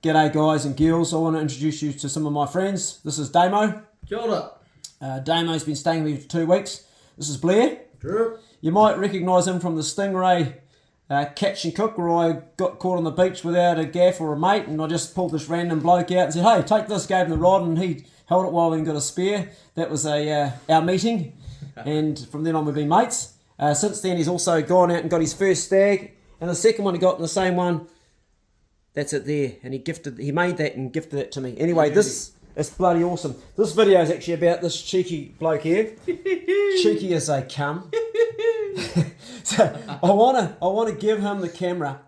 G'day guys and girls, I want to introduce you to some of my friends. This is Damo. Kia ora. Damo's been staying with me for 2 weeks. This is Blair. Sure. You might recognise him from the Stingray catch and cook where I got caught on the beach without a gaff or a mate, and I just pulled this random bloke out and said, hey, take this, gave him the rod, and he held it while we got a spare. That was our meeting, and from then on we've been mates. Since then he's also gone out and got his first stag, and the second one he got in the same one. That's it there, and he made that and gifted it to me. Anyway, it's bloody awesome. This video is actually about this cheeky bloke here. Cheeky as they come. So I wanna give him the camera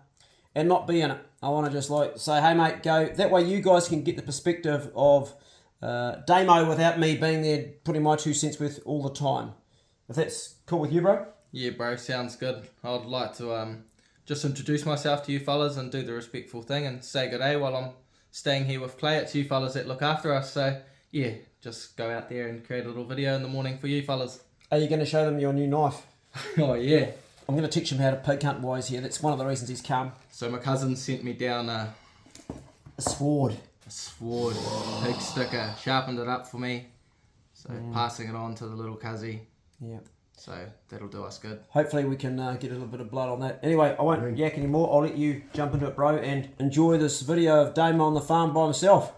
and not be in it. I wanna just like say, hey mate, go. That way you guys can get the perspective of Daymo without me being there putting my 2 cents worth all the time. If that's cool with you, bro? Yeah, bro, sounds good. I'd like to just introduce myself to you fellas and do the respectful thing and say good day while I'm staying here with Clay. It's you fellas that look after us, so yeah, just go out there and create a little video in the morning for you fellas. Are you going to show them your new knife? Oh yeah. I'm going to teach him how to pig hunt wise here. That's one of the reasons he's come. So my cousin sent me down a sword, pig sticker, sharpened it up for me, so passing it on to the little cuzzy. Yeah. So that'll do us good. Hopefully we can get a little bit of blood on that. Anyway, I won't yak anymore. I'll let you jump into it, bro, and enjoy this video of Damo on the farm by himself.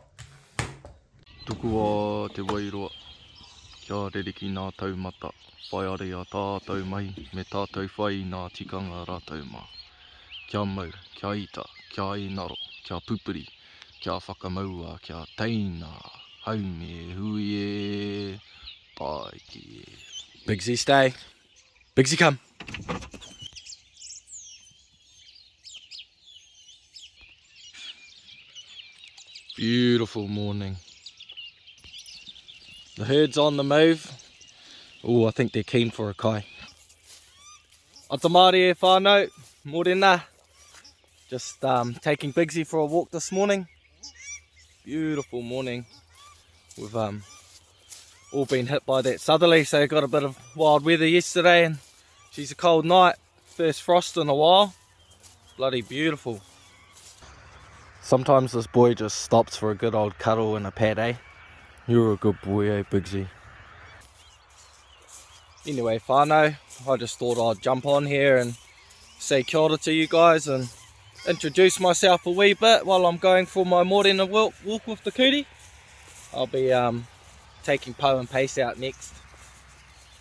Tuku a te wairoa, kia reriki nā taumata, whaiare a tātou mai, me tātou whai nā tikanga rātou mā. Kia mau, kia ita, kia inaro, kia pupuri, kia whakamaua, kia teina, haume, hui e, taiki e. Bigsy stay. Bigsy come. Beautiful morning. The herd's on the move. Oh, I think they're keen for a kai. Atamari e whānau, morena. Just taking Bigsy for a walk this morning. Beautiful morning. We've all been hit by that southerly, so got a bit of wild weather yesterday, and she's a cold night. First frost in a while. Bloody beautiful. Sometimes this boy just stops for a good old cuddle and a pat, eh? You're a good boy, eh, Bigsy? Anyway, whānau, I just thought I'd jump on here and say kia ora to you guys and introduce myself a wee bit while I'm going for my morena walk with the Kuri. I'll be taking Po and Pace out next.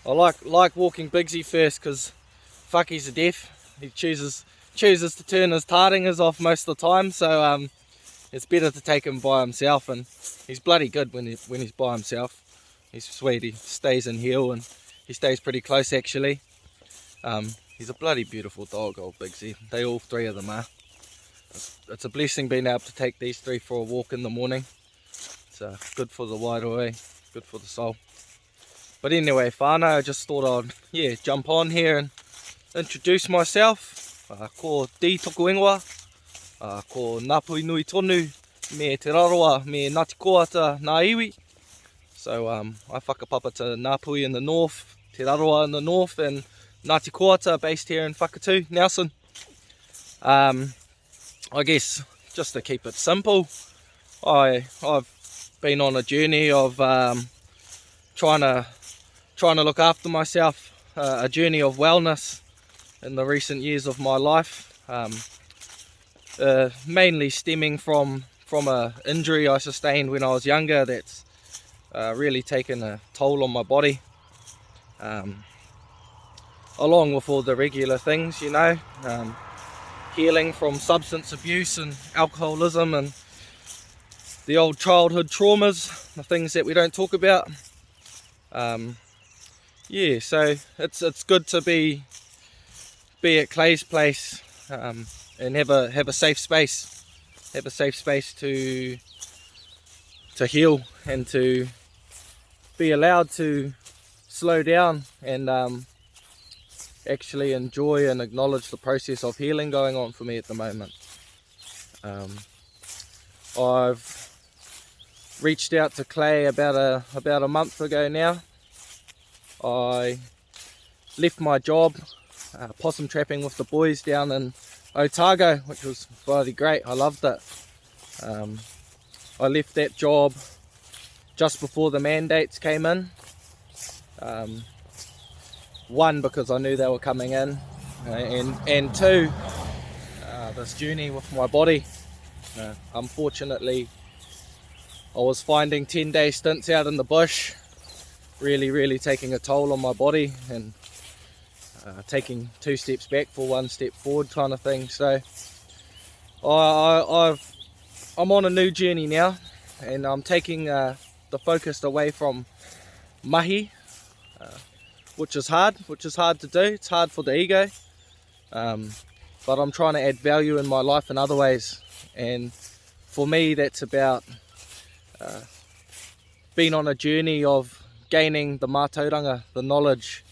I like walking Bigsy first because fuck, he's a deaf. He chooses to turn his tardingers off most of the time, so it's better to take him by himself, and he's bloody good when he's by himself. He's sweet, he stays in heel and he stays pretty close actually. He's a bloody beautiful dog, old Bigsy. They all three of them are. It's a blessing being able to take these three for a walk in the morning. It's good for the wairoa, good for the soul. But anyway, whānau, I just thought I'd jump on here and introduce myself. Ko Di Toku Ingoa, ko Ngāpui Nui Tonu, me Te Raroa, me Ngāti Koata Ngā Iwi. So I whakapapa to Ngāpui in the north, Te Raroa in the north, and Ngāti Koata based here in Whakatū, Nelson. I guess just to keep it simple, I've been on a journey of trying to look after myself, a journey of wellness in the recent years of my life, mainly stemming from a injury I sustained when I was younger that's really taken a toll on my body, along with all the regular things, you know, healing from substance abuse and alcoholism and the old childhood traumas, the things that we don't talk about. Yeah, so it's good to be at Clay's place and have a safe space, to heal and to be allowed to slow down and actually enjoy and acknowledge the process of healing going on for me at the moment. I've reached out to Clay about a month ago now. I left my job possum trapping with the boys down in Otago, which was bloody great. I loved it. I left that job just before the mandates came in. One, because I knew they were coming in, and two, this journey with my body. Unfortunately, I was finding 10-day stints out in the bush really taking a toll on my body, and taking 2 steps back for 1 step forward kind of thing. So I'm on a new journey now, and I'm taking the focus away from mahi, which is hard to do. It's hard for the ego, but I'm trying to add value in my life in other ways, and for me that's about being on a journey of gaining the mātauranga, the knowledge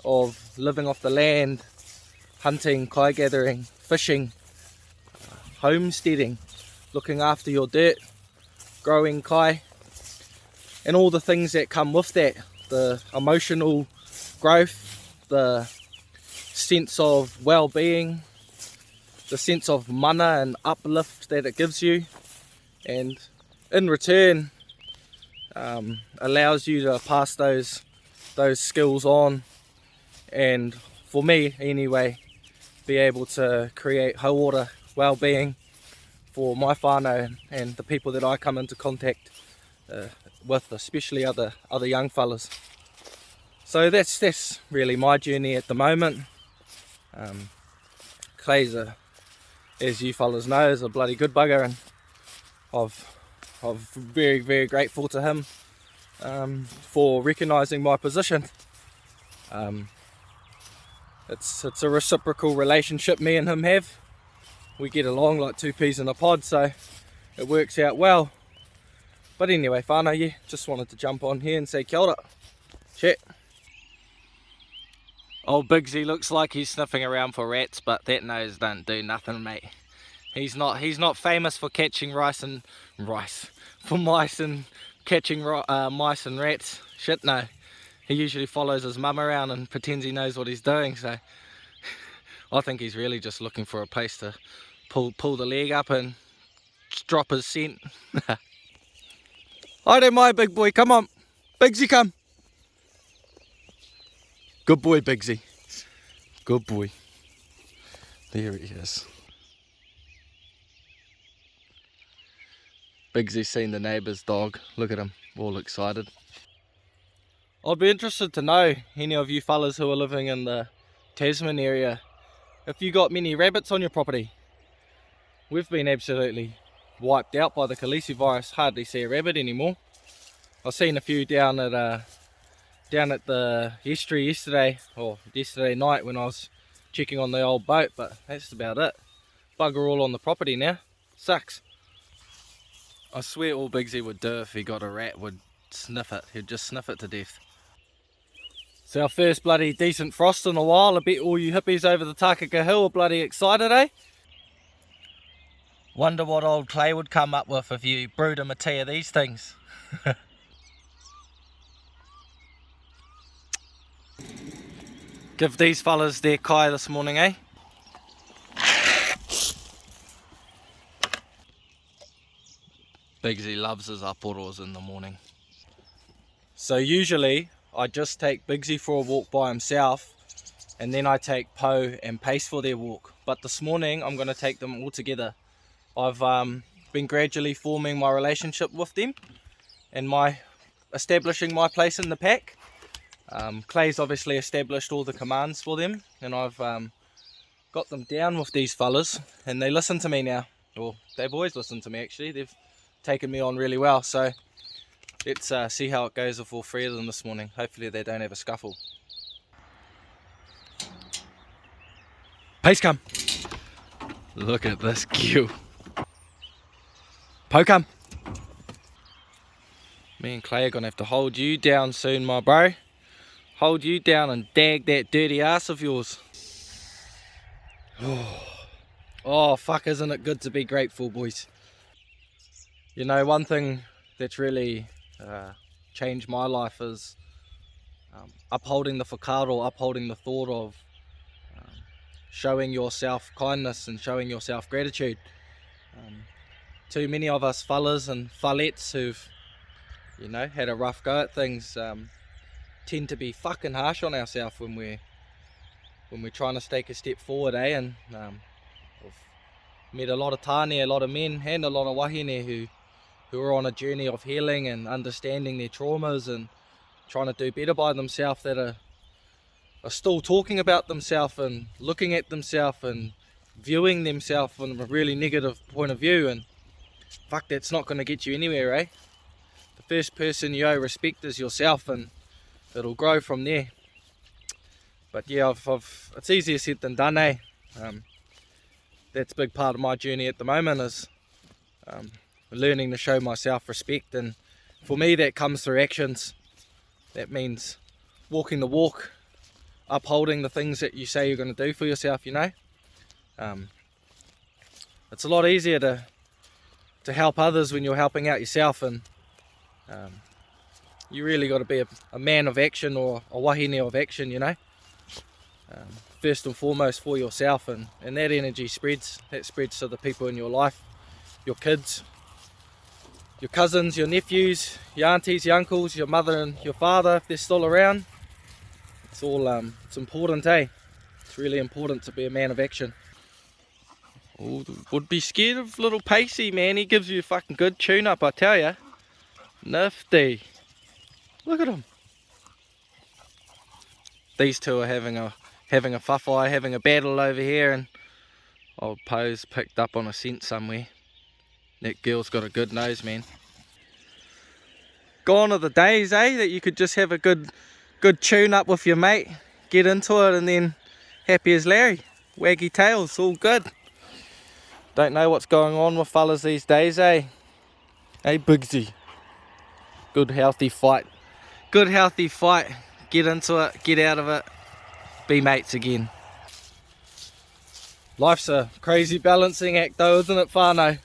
of living off the land, hunting, kai gathering, fishing, homesteading, looking after your dirt, growing kai, and all the things that come with that, the emotional growth, the sense of well-being, the sense of mana and uplift that it gives you, and in return allows you to pass those skills on, and for me anyway, be able to create hauora well-being for my whānau and the people that I come into contact with, especially other young fellas. So that's really my journey at the moment. Clay's as you fellas know, is a bloody good bugger, and I'm very grateful to him for recognising my position. It's a reciprocal relationship me and him have. We get along like 2 peas in a pod, so it works out well. But anyway, whānau, yeah, just wanted to jump on here and say kia ora. Chat. Old Bigsy looks like he's sniffing around for rats, but that nose don't do nothing, mate. He's not famous for catching mice and catching mice and rats. Shit, no. He usually follows his mum around and pretends he knows what he's doing, so I think he's really just looking for a place to pull the leg up and drop his scent. I don't mind, big boy, come on. Bigsy, come. Good boy, Bigsy. Good boy. There he is. Bigsy's seen the neighbour's dog. Look at him, all excited. I'd be interested to know, any of you fellas who are living in the Tasman area, if you got many rabbits on your property. We've been absolutely wiped out by the Kalisi virus. Hardly see a rabbit anymore. I've seen a few down at the estuary yesterday night when I was checking on the old boat, but that's about it. Bugger all on the property now. Sucks. I swear all Bigsy would do if he got a rat would sniff it. He'd just sniff it to death. It's our first bloody decent frost in a while. I bet all you hippies over the Takaka Hill are bloody excited, eh? Wonder what old Clay would come up with if you brewed him a tea of these things. Give these fellas their kai this morning, eh? Bigsy loves his aporos in the morning. So usually I just take Bigsy for a walk by himself, and then I take Poe and Pace for their walk. But this morning I'm going to take them all together. I've been gradually forming my relationship with them and establishing my place in the pack. Clay's obviously established all the commands for them, and I've got them down with these fellas, and they listen to me now. Well, they've always listened to me actually. They've taken me on really well, so let's see how it goes with all 3 of them this morning. Hopefully they don't have a scuffle. Pace, come. Look at this cue. Poe, come. Me and Clay are gonna have to hold you down soon, my bro. Hold you down and dag that dirty ass of yours. Oh fuck, isn't it good to be grateful, boys? You know, one thing that's really changed my life is upholding the whakaaro, upholding the thought of showing yourself kindness and showing yourself gratitude. too many of us fellas and fallettes who've, you know, had a rough go at things, tend to be fucking harsh on ourselves when we're trying to take a step forward, and I've met a lot of tāne, a lot of men and a lot of wahine who are on a journey of healing and understanding their traumas and trying to do better by themselves, that are still talking about themselves and looking at themselves and viewing themselves from a really negative point of view, and fuck, that's not going to get you anywhere, eh? The first person you owe respect is yourself, and it'll grow from there. But yeah, it's easier said than done, eh? That's a big part of my journey at the moment, is learning to show myself respect, and for me that comes through actions. That means walking the walk, upholding the things that you say you're going to do for yourself, you know. It's a lot easier to help others when you're helping out yourself, and you really got to be a man of action, or a wahine of action, you know. First and foremost for yourself, and that energy spreads to the people in your life, your kids, your cousins, your nephews, your aunties, your uncles, your mother and your father, if they're still around. It's all it's important, eh? It's really important to be a man of action. Oh, would be scared of little Pacey, man. He gives you a fucking good tune up, I tell ya. Nifty. Look at him. These two are having a whawhai, having a battle over here, and old Poe's picked up on a scent somewhere. That girl's got a good nose, man. Gone are the days, eh, that you could just have a good tune up with your mate, get into it, and then happy as Larry. Waggy tails, all good. Don't know what's going on with fellas these days, eh? Hey, Bigsy. Good healthy fight. Good healthy fight. Get into it, get out of it, be mates again. Life's a crazy balancing act though, isn't it, whānau?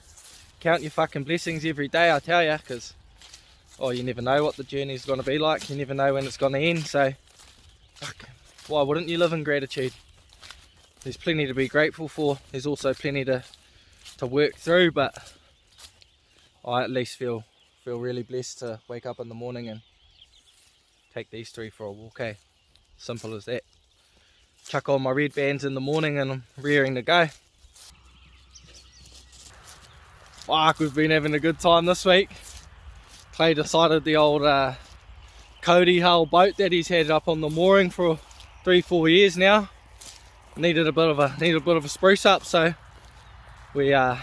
Count your fucking blessings every day, I tell ya, because you never know what the journey's going to be like. You never know when it's going to end, so fuck, why wouldn't you live in gratitude? There's plenty to be grateful for. There's also plenty to work through, but I at least feel really blessed to wake up in the morning and take these three for a walk, eh? Simple as that. Chuck on my red bands in the morning and I'm rearing to go. Fuck, we've been having a good time this week. Clay decided the old Cody hull boat that he's had up on the mooring for 3-4 years now needed a bit of a spruce up, so we got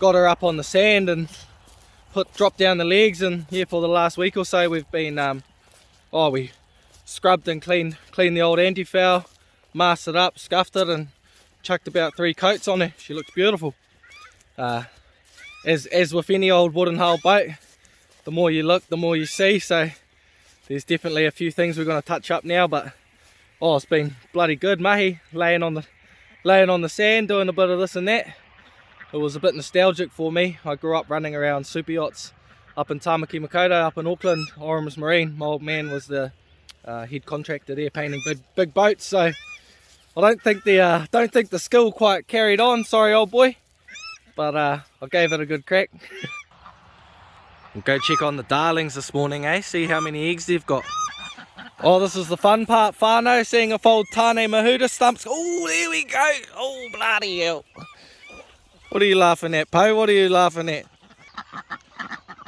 her up on the sand and dropped down the legs, and yeah, for the last week or so we've been we scrubbed and cleaned the old anti-foul, masked it up, scuffed it, and chucked about 3 coats on her. She looks beautiful. As with any old wooden hull boat, the more you look, the more you see, so there's definitely a few things we're going to touch up now, but it's been bloody good, mahi, laying on the sand, doing a bit of this and that. It was a bit nostalgic for me. I grew up running around super yachts up in Tamaki Makaurau, up in Auckland, Orimus Marine. My old man was the head contractor there, painting big boats, so I don't think the skill quite carried on, sorry old boy, but I gave it a good crack. We'll go check on the darlings this morning, eh? See how many eggs they've got. Oh, this is the fun part, whānau, seeing if old Tāne Mahuta stumps. Oh, there we go. Oh, bloody hell. What are you laughing at, Poe? What are you laughing at?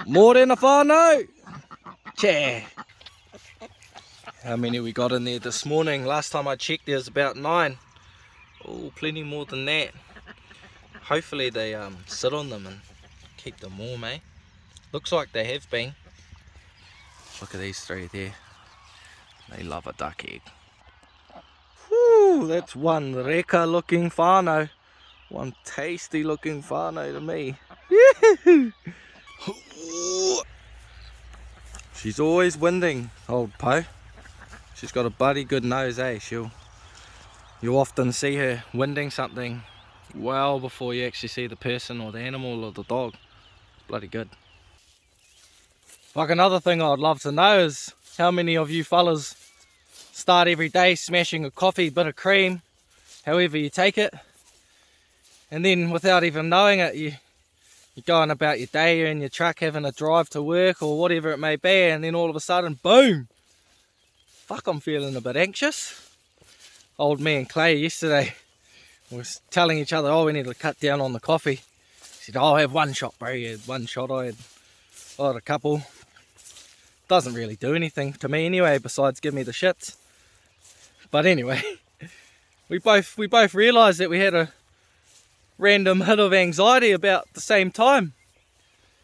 More than a whānau. Chah. How many we got in there this morning? Last time I checked there was about 9. Oh, plenty more than that. Hopefully they sit on them and keep them warm, eh? Looks like they have been. Look at these 3 there. They love a duck egg. Whew, that's one reka looking whānau. One tasty looking whānau to me. She's always winding, old Poe. She's got a bloody good nose, eh? You'll often see her winding something well before you actually see the person or the animal or the dog. Bloody good. Like, another thing I'd love to know is how many of you fellas start every day smashing a coffee, bit of cream, however you take it, and then without even knowing it, you you're going about your day, you're in your truck having a drive to work or whatever it may be, and then all of a sudden, boom! Fuck, I'm feeling a bit anxious. Old me and Clay yesterday was telling each other, oh, we need to cut down on the coffee. He said, oh, I'll have one shot, bro. He had one shot, I had a couple. Doesn't really do anything to me anyway, besides give me the shits. But anyway, we both realised that we had a random hit of anxiety about the same time.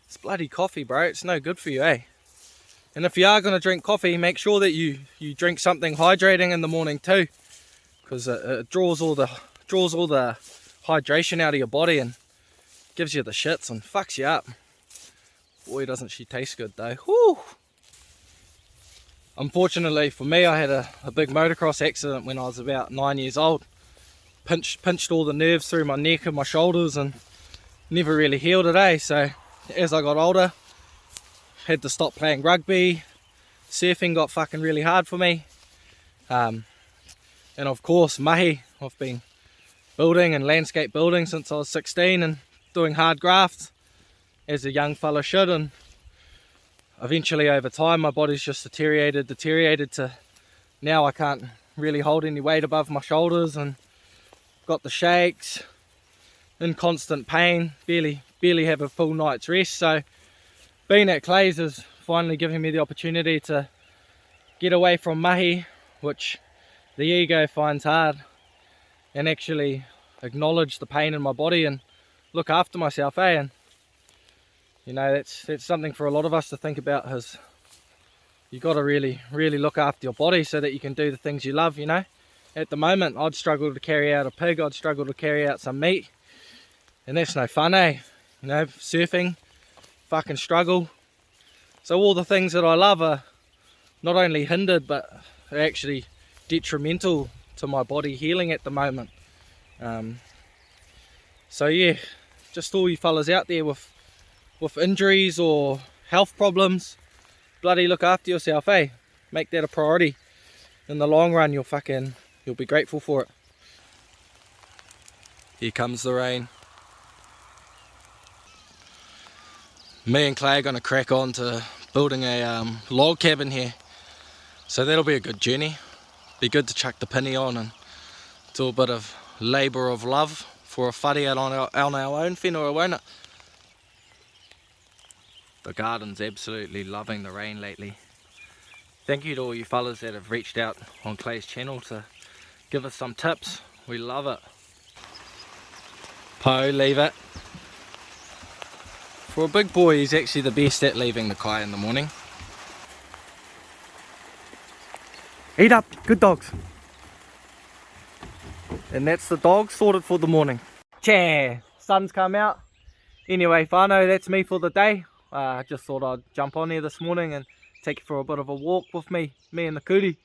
It's bloody coffee, bro. It's no good for you, eh? And if you are going to drink coffee, make sure that you drink something hydrating in the morning too, because it draws all the hydration out of your body and gives you the shits and fucks you up. Boy, doesn't she taste good though. Whew. Unfortunately for me, I had a big motocross accident when I was about 9 years old. Pinched all the nerves through my neck and my shoulders and never really healed it, eh? So as I got older, had to stop playing rugby. Surfing got fucking really hard for me. And of course, mahi. I've been building and landscape building since I was 16 and doing hard graft as a young fella should, and eventually over time my body's just deteriorated to now I can't really hold any weight above my shoulders and got the shakes, in constant pain, barely have a full night's rest. So being at Clay's is finally giving me the opportunity to get away from mahi, which the ego finds hard, and actually acknowledge the pain in my body and look after myself, eh? And you know, that's something for a lot of us to think about, is you got to really look after your body so that you can do the things you love, you know. At the moment, I'd struggle to carry out a pig, I'd struggle to carry out some meat, and that's no fun, eh? You know, surfing, fucking struggle. So all the things that I love are not only hindered, but are actually detrimental to my body healing at the moment. So yeah, just all you fellas out there with injuries or health problems, bloody look after yourself, eh? Make that a priority. In the long run, you'll be grateful for it. Here comes the rain. Me and Clay are going to crack on to building a log cabin here. So that'll be a good journey. Be good to chuck the pinny on and do a bit of labour of love for a whare out on our own whenua, won't it? The garden's absolutely loving the rain lately. Thank you to all you fellas that have reached out on Clay's channel to give us some tips. We love it. Poe, leave it. For a big boy, he's actually the best at leaving the kai in the morning. Eat up, good dogs. And that's the dog sorted for the morning. Cha! Sun's come out. Anyway, whānau, that's me for the day. I just thought I'd jump on here this morning and take you for a bit of a walk with me and the Kuri.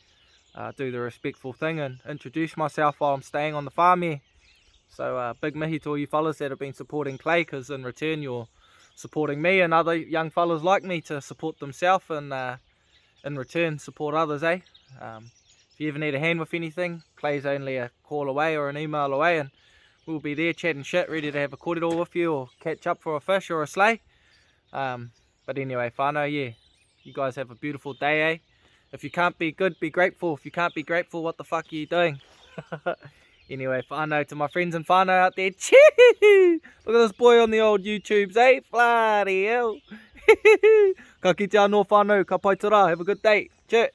Do the respectful thing and introduce myself while I'm staying on the farm here. So big mihi to all you fellas that have been supporting Clay, because in return you're supporting me and other young fellas like me to support themselves and in return support others, eh? If you ever need a hand with anything, Clay's only a call away or an email away, and we'll be there chatting shit, ready to have a korero with you or catch up for a fish or a sleigh. But anyway, whānau, yeah, you guys have a beautiful day, eh? If you can't be good, be grateful. If you can't be grateful, what the fuck are you doing? Anyway, whānau to my friends and whānau out there. Look at this boy on the old YouTubes, eh? Bloody hell. Ka kite anō whānau, ka pai tara, have a good day. Cheers.